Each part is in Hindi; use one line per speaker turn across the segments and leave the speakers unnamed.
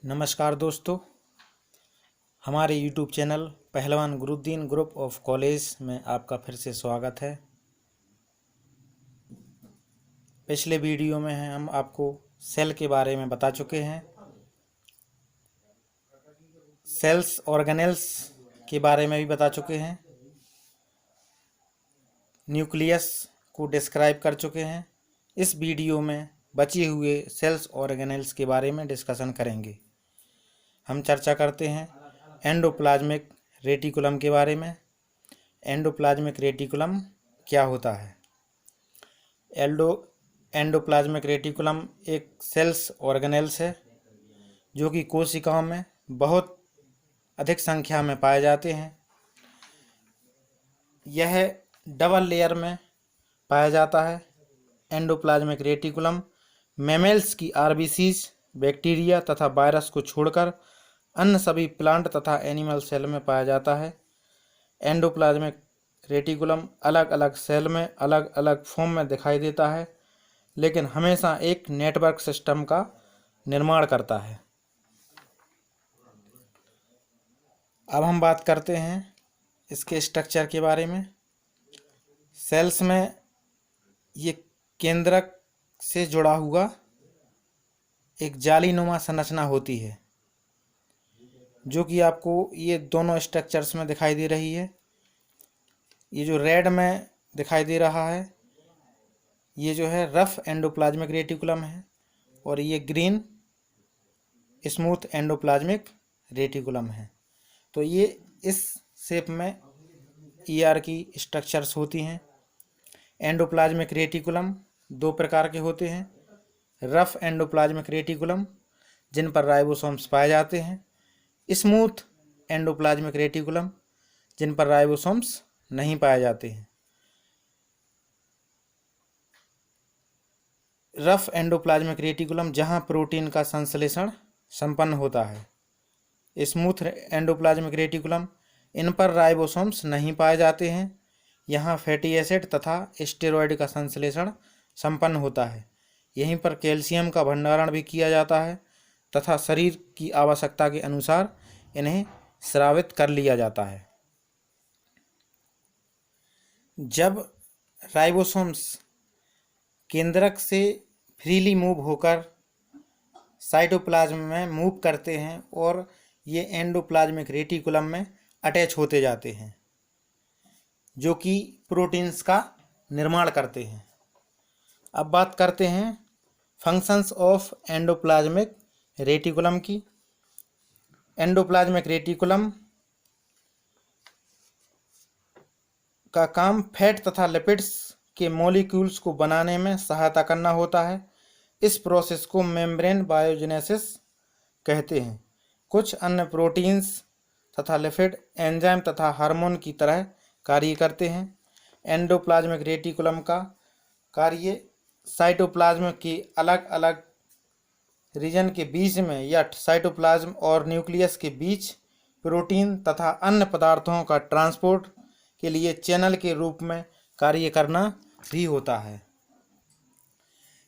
नमस्कार दोस्तों, हमारे YouTube चैनल पहलवान गुरुद्दीन ग्रुप ऑफ कॉलेज में आपका फिर से स्वागत है। पिछले वीडियो में हम आपको सेल के बारे में बता चुके हैं। सेल्स ऑर्गेनेल्स के बारे में भी बता चुके हैं। न्यूक्लियस को डिस्क्राइब कर चुके हैं। इस वीडियो में बचे हुए सेल्स ऑर्गेनेल्स के बारे में डिस्कशन करेंगे। हम चर्चा करते हैं एंडोप्लाज्मिक रेटिकुलम के बारे में। एंडोप्लाज्मिक रेटिकुलम क्या होता है? एंडोप्लाज्मिक रेटिकुलम एक सेल्स ऑर्गेनेल्स है जो कि कोशिकाओं में बहुत अधिक संख्या में पाए जाते हैं। यह डबल लेयर में पाया जाता है। एंडोप्लाज्मिक रेटिकुलम मैमल्स की आरबीसीज, बैक्टीरिया तथा वायरस को छोड़कर अन्य सभी प्लांट तथा एनिमल सेल में पाया जाता है। एंडोप्लाज्मिक रेटिकुलम अलग अलग सेल में अलग अलग फॉर्म में दिखाई देता है, लेकिन हमेशा एक नेटवर्क सिस्टम का निर्माण करता है। अब हम बात करते हैं इसके स्ट्रक्चर के बारे में। सेल्स में ये केंद्रक से जुड़ा हुआ एक जालीनुमा संरचना होती है, जो कि आपको ये दोनों स्ट्रक्चर्स में दिखाई दे रही है। ये जो रेड में दिखाई दे रहा है, ये जो है रफ एंडोप्लाज्मिक रेटिकुलम है, और ये ग्रीन स्मूथ एंडोप्लाज्मिक रेटिकुलम है। तो ये इस शेप में ईआर की स्ट्रक्चर्स होती हैं। एंडोप्लाज्मिक रेटिकुलम दो प्रकार के होते हैं। रफ एंडोप्लाज्मिक रेटिकुलम, जिन पर राइबोसोम्स पाए जाते हैं। स्मूथ एंडोप्लाज्मिक रेटिकुलम, जिन पर राइबोसोम्स नहीं पाए जाते हैं। रफ एंडोप्लाज्मिक रेटिकुलम जहां प्रोटीन का संश्लेषण संपन्न होता है। स्मूथ एंडोप्लाज्मिक रेटिकुलम, इन पर राइबोसोम्स नहीं पाए जाते हैं। यहाँ फैटी एसिड तथा स्टेरॉयड का संश्लेषण संपन्न होता है। यहीं पर कैल्शियम का भंडारण भी किया जाता है तथा शरीर की आवश्यकता के अनुसार इन्हें स्रावित कर लिया जाता है। जब राइबोसोम्स केंद्रक से फ्रीली मूव होकर साइटोप्लाज्म में मूव करते हैं और ये एंडोप्लाज्मिक रेटिकुलम में अटैच होते जाते हैं, जो कि प्रोटीन्स का निर्माण करते हैं। अब बात करते हैं फंक्शंस ऑफ एंडोप्लाज्मिक रेटिकुलम की। एंडोप्लाज्मिक रेटिकुलम का काम फैट तथा लिपिड्स के मॉलिक्यूल्स को बनाने में सहायता करना होता है। इस प्रोसेस को मेम्ब्रेन बायोजेनेसिस कहते हैं। कुछ अन्य प्रोटीन्स तथा लिपिड एंजाइम तथा हार्मोन की तरह कार्य करते हैं। एंडोप्लाज्मिक रेटिकुलम का कार्य साइटोप्लाज्म के अलग अलग रीजन के बीच में या साइटोप्लाज्म और न्यूक्लियस के बीच प्रोटीन तथा अन्य पदार्थों का ट्रांसपोर्ट के लिए चैनल के रूप में कार्य करना भी होता है।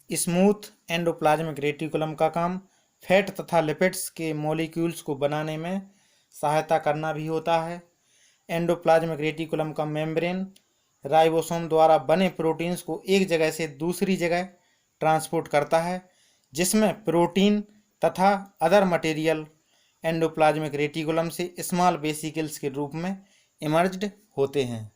स्मूथ एंडोप्लाज्मिक रेटिकुलम का काम फैट तथा लिपिड्स के मॉलिक्यूल्स को बनाने में सहायता करना भी होता है। एंडोप्लाज्मिक रेटिकुलम का मेम्ब्रेन राइबोसोम द्वारा बने प्रोटीन्स को एक जगह से दूसरी जगह ट्रांसपोर्ट करता है, जिसमें प्रोटीन तथा अदर मटेरियल एंडोप्लाज्मिक रेटिकुलम से स्मॉल वेसिकल्स के रूप में इमर्ज्ड होते हैं।